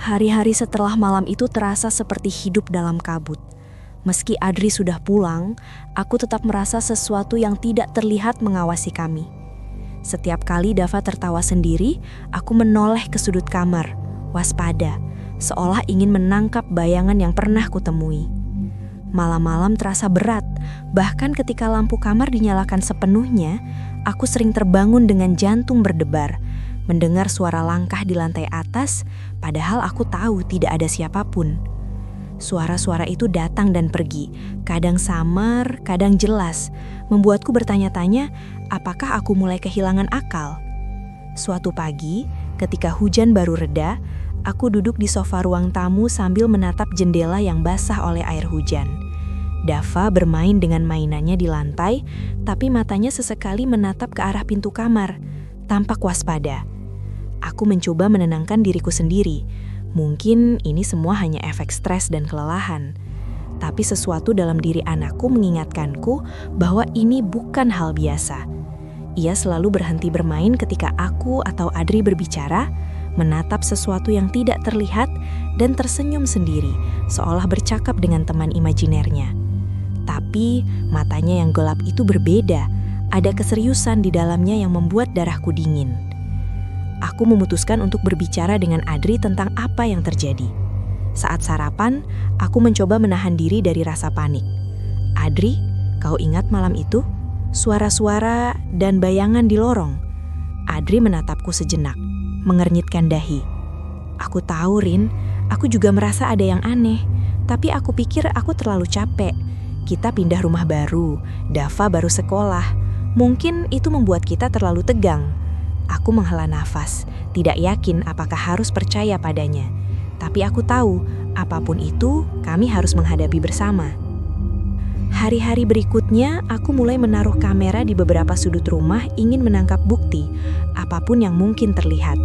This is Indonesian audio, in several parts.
Hari-hari setelah malam itu terasa seperti hidup dalam kabut. Meski Adri sudah pulang, aku tetap merasa sesuatu yang tidak terlihat mengawasi kami. Setiap kali Dava tertawa sendiri, aku menoleh ke sudut kamar, waspada, seolah ingin menangkap bayangan yang pernah kutemui. Malam-malam terasa berat, bahkan ketika lampu kamar dinyalakan sepenuhnya, aku sering terbangun dengan jantung berdebar, mendengar suara langkah di lantai atas, padahal aku tahu tidak ada siapapun. Suara-suara itu datang dan pergi, kadang samar, kadang jelas, membuatku bertanya-tanya, apakah aku mulai kehilangan akal? Suatu pagi, ketika hujan baru reda, aku duduk di sofa ruang tamu sambil menatap jendela yang basah oleh air hujan. Dava bermain dengan mainannya di lantai, tapi matanya sesekali menatap ke arah pintu kamar, tampak waspada. Aku mencoba menenangkan diriku sendiri. Mungkin ini semua hanya efek stres dan kelelahan. Tapi sesuatu dalam diri anakku mengingatkanku bahwa ini bukan hal biasa. Ia selalu berhenti bermain ketika aku atau Adri berbicara, menatap sesuatu yang tidak terlihat, dan tersenyum sendiri, seolah bercakap dengan teman imajinernya. Tapi matanya yang gelap itu berbeda. Ada keseriusan di dalamnya yang membuat darahku dingin. Aku memutuskan untuk berbicara dengan Adri tentang apa yang terjadi. Saat sarapan, aku mencoba menahan diri dari rasa panik. Adri, kau ingat malam itu? Suara-suara dan bayangan di lorong. Adri menatapku sejenak, mengernyitkan dahi. Aku tahu, Rin, aku juga merasa ada yang aneh. Tapi aku pikir aku terlalu capek. Kita pindah rumah baru, Dava baru sekolah. Mungkin itu membuat kita terlalu tegang. Aku menghela nafas, tidak yakin apakah harus percaya padanya. Tapi aku tahu, apapun itu, kami harus menghadapi bersama. Hari-hari berikutnya, aku mulai menaruh kamera di beberapa sudut rumah ingin menangkap bukti, apapun yang mungkin terlihat.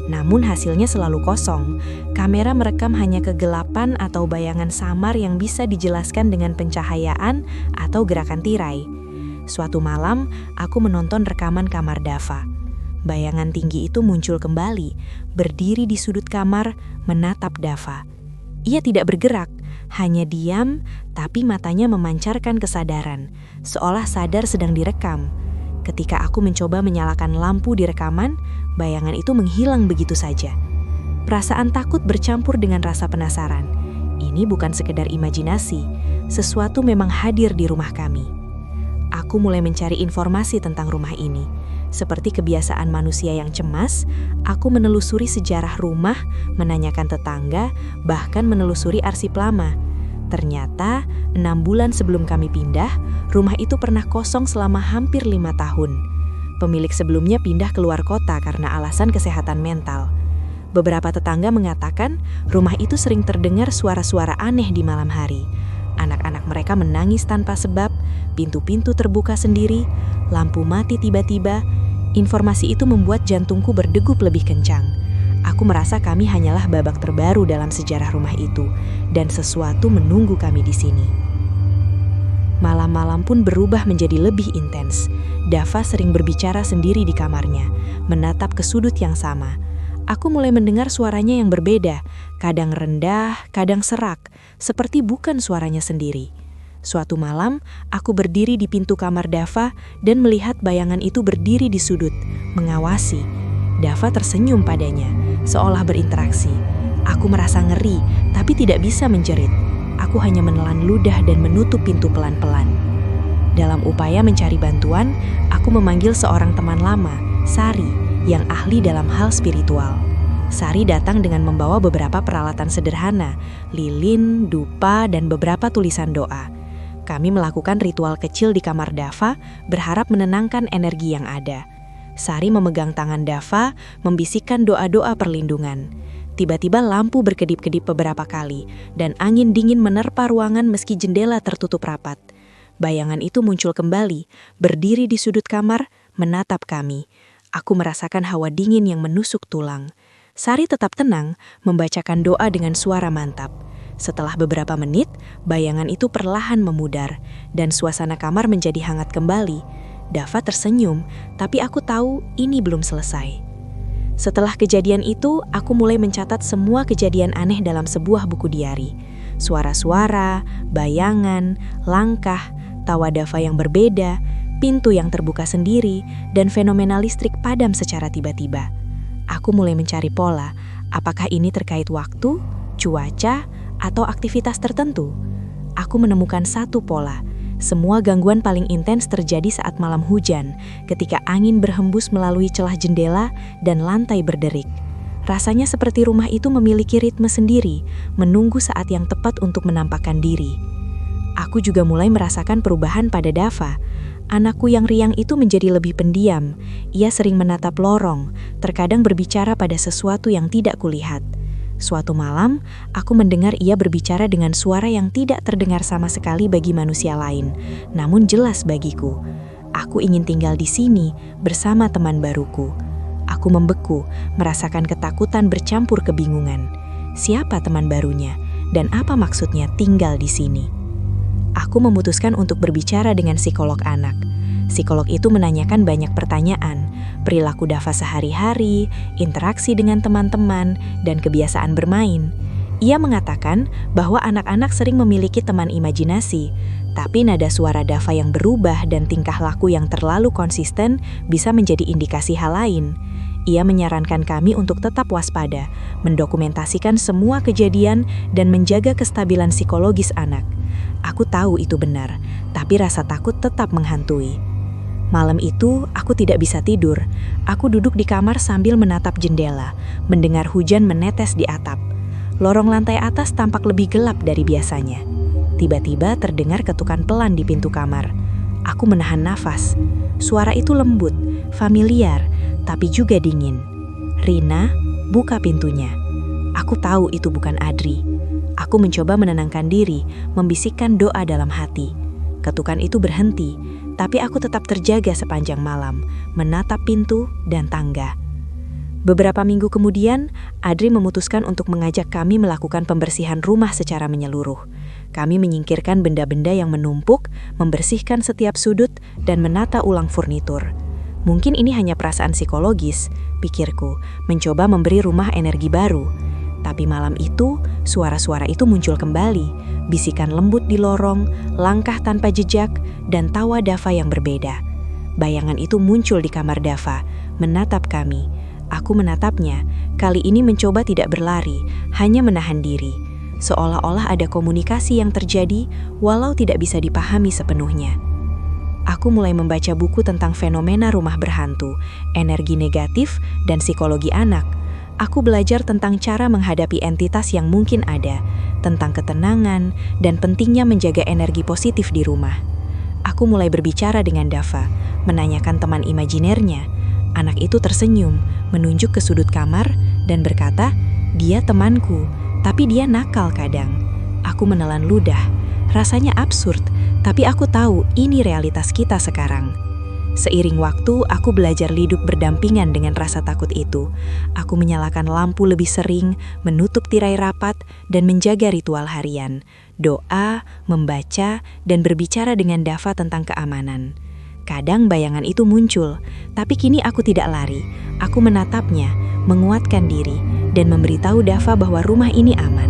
Namun hasilnya selalu kosong. Kamera merekam hanya kegelapan atau bayangan samar yang bisa dijelaskan dengan pencahayaan atau gerakan tirai. Suatu malam, aku menonton rekaman kamar Dava. Bayangan tinggi itu muncul kembali, berdiri di sudut kamar, menatap Dava. Ia tidak bergerak, hanya diam, tapi matanya memancarkan kesadaran, seolah sadar sedang direkam. Ketika aku mencoba menyalakan lampu di rekaman, bayangan itu menghilang begitu saja. Perasaan takut bercampur dengan rasa penasaran. Ini bukan sekedar imajinasi, sesuatu memang hadir di rumah kami. Aku mulai mencari informasi tentang rumah ini. Seperti kebiasaan manusia yang cemas, aku menelusuri sejarah rumah, menanyakan tetangga, bahkan menelusuri arsip lama. Ternyata, 6 bulan sebelum kami pindah, rumah itu pernah kosong selama hampir 5 tahun. Pemilik sebelumnya pindah keluar kota karena alasan kesehatan mental. Beberapa tetangga mengatakan rumah itu sering terdengar suara-suara aneh di malam hari. Anak-anak mereka menangis tanpa sebab, pintu-pintu terbuka sendiri, lampu mati tiba-tiba. Informasi itu membuat jantungku berdegup lebih kencang. Aku merasa kami hanyalah babak terbaru dalam sejarah rumah itu, dan sesuatu menunggu kami di sini. Malam-malam pun berubah menjadi lebih intens. Dava sering berbicara sendiri di kamarnya, menatap ke sudut yang sama. Aku mulai mendengar suaranya yang berbeda, kadang rendah, kadang serak, seperti bukan suaranya sendiri. Suatu malam, aku berdiri di pintu kamar Dava dan melihat bayangan itu berdiri di sudut, mengawasi. Dava tersenyum padanya, seolah berinteraksi. Aku merasa ngeri, tapi tidak bisa menjerit. Aku hanya menelan ludah dan menutup pintu pelan-pelan. Dalam upaya mencari bantuan, aku memanggil seorang teman lama, Sari, yang ahli dalam hal spiritual. Sari datang dengan membawa beberapa peralatan sederhana, lilin, dupa, dan beberapa tulisan doa. Kami melakukan ritual kecil di kamar Dava, berharap menenangkan energi yang ada. Sari memegang tangan Dava, membisikkan doa-doa perlindungan. Tiba-tiba lampu berkedip-kedip beberapa kali, dan angin dingin menerpa ruangan meski jendela tertutup rapat. Bayangan itu muncul kembali, berdiri di sudut kamar, menatap kami. Aku merasakan hawa dingin yang menusuk tulang. Sari tetap tenang, membacakan doa dengan suara mantap. Setelah beberapa menit, bayangan itu perlahan memudar, dan suasana kamar menjadi hangat kembali. Dava tersenyum, tapi aku tahu ini belum selesai. Setelah kejadian itu, aku mulai mencatat semua kejadian aneh dalam sebuah buku diari. Suara-suara, bayangan, langkah, tawa Dava yang berbeda, pintu yang terbuka sendiri, dan fenomena listrik padam secara tiba-tiba. Aku mulai mencari pola, apakah ini terkait waktu, cuaca, atau aktivitas tertentu. Aku menemukan satu pola. Semua gangguan paling intens terjadi saat malam hujan, ketika angin berhembus melalui celah jendela dan lantai berderik. Rasanya seperti rumah itu memiliki ritme sendiri, menunggu saat yang tepat untuk menampakkan diri. Aku juga mulai merasakan perubahan pada Dava. Anakku yang riang itu menjadi lebih pendiam. Ia sering menatap lorong, terkadang berbicara pada sesuatu yang tidak kulihat. Suatu malam, aku mendengar ia berbicara dengan suara yang tidak terdengar sama sekali bagi manusia lain, namun jelas bagiku. Aku ingin tinggal di sini bersama teman baruku. Aku membeku, merasakan ketakutan bercampur kebingungan. Siapa teman barunya, dan apa maksudnya tinggal di sini? Aku memutuskan untuk berbicara dengan psikolog anak. Psikolog itu menanyakan banyak pertanyaan, perilaku Dava sehari-hari, interaksi dengan teman-teman, dan kebiasaan bermain. Ia mengatakan bahwa anak-anak sering memiliki teman imajinasi, tapi nada suara Dava yang berubah dan tingkah laku yang terlalu konsisten bisa menjadi indikasi hal lain. Ia menyarankan kami untuk tetap waspada, mendokumentasikan semua kejadian, dan menjaga kestabilan psikologis anak. Aku tahu itu benar, tapi rasa takut tetap menghantui. Malam itu, aku tidak bisa tidur. Aku duduk di kamar sambil menatap jendela, mendengar hujan menetes di atap. Lorong lantai atas tampak lebih gelap dari biasanya. Tiba-tiba terdengar ketukan pelan di pintu kamar. Aku menahan nafas. Suara itu lembut, familiar, tapi juga dingin. "Rina, buka pintunya." Aku tahu itu bukan Adri. Aku mencoba menenangkan diri, membisikkan doa dalam hati. Ketukan itu berhenti, tapi aku tetap terjaga sepanjang malam, menatap pintu dan tangga. Beberapa minggu kemudian, Adri memutuskan untuk mengajak kami melakukan pembersihan rumah secara menyeluruh. Kami menyingkirkan benda-benda yang menumpuk, membersihkan setiap sudut, dan menata ulang furnitur. Mungkin ini hanya perasaan psikologis, pikirku, mencoba memberi rumah energi baru. Tapi malam itu, suara-suara itu muncul kembali, bisikan lembut di lorong, langkah tanpa jejak, dan tawa Dava yang berbeda. Bayangan itu muncul di kamar Dava, menatap kami. Aku menatapnya, kali ini mencoba tidak berlari, hanya menahan diri. Seolah-olah ada komunikasi yang terjadi, walau tidak bisa dipahami sepenuhnya. Aku mulai membaca buku tentang fenomena rumah berhantu, energi negatif, dan psikologi anak. Aku belajar tentang cara menghadapi entitas yang mungkin ada, tentang ketenangan, dan pentingnya menjaga energi positif di rumah. Aku mulai berbicara dengan Dava, menanyakan teman imajinernya. Anak itu tersenyum, menunjuk ke sudut kamar, dan berkata, "Dia temanku, tapi dia nakal kadang." Aku menelan ludah. Rasanya absurd, tapi aku tahu ini realitas kita sekarang. Seiring waktu, aku belajar hidup berdampingan dengan rasa takut itu. Aku menyalakan lampu lebih sering, menutup tirai rapat, dan menjaga ritual harian. Doa, membaca, dan berbicara dengan Dava tentang keamanan. Kadang bayangan itu muncul, tapi kini aku tidak lari. Aku menatapnya, menguatkan diri, dan memberitahu Dava bahwa rumah ini aman.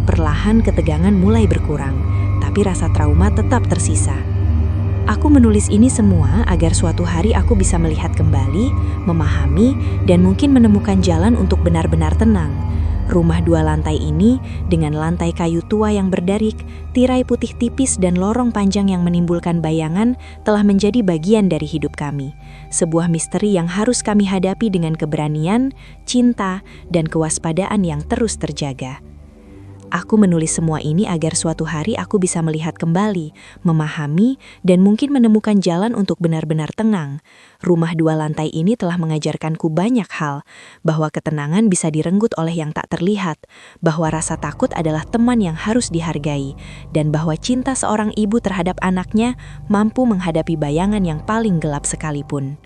Perlahan ketegangan mulai berkurang, tapi rasa trauma tetap tersisa. Aku menulis ini semua agar suatu hari aku bisa melihat kembali, memahami, dan mungkin menemukan jalan untuk benar-benar tenang. Rumah 2 lantai ini, dengan lantai kayu tua yang berdarik, tirai putih tipis dan lorong panjang yang menimbulkan bayangan, telah menjadi bagian dari hidup kami. Sebuah misteri yang harus kami hadapi dengan keberanian, cinta, dan kewaspadaan yang terus terjaga. Aku menulis semua ini agar suatu hari aku bisa melihat kembali, memahami, dan mungkin menemukan jalan untuk benar-benar tenang. Rumah 2 lantai ini telah mengajarkanku banyak hal, bahwa ketenangan bisa direnggut oleh yang tak terlihat, bahwa rasa takut adalah teman yang harus dihargai, dan bahwa cinta seorang ibu terhadap anaknya mampu menghadapi bayangan yang paling gelap sekalipun.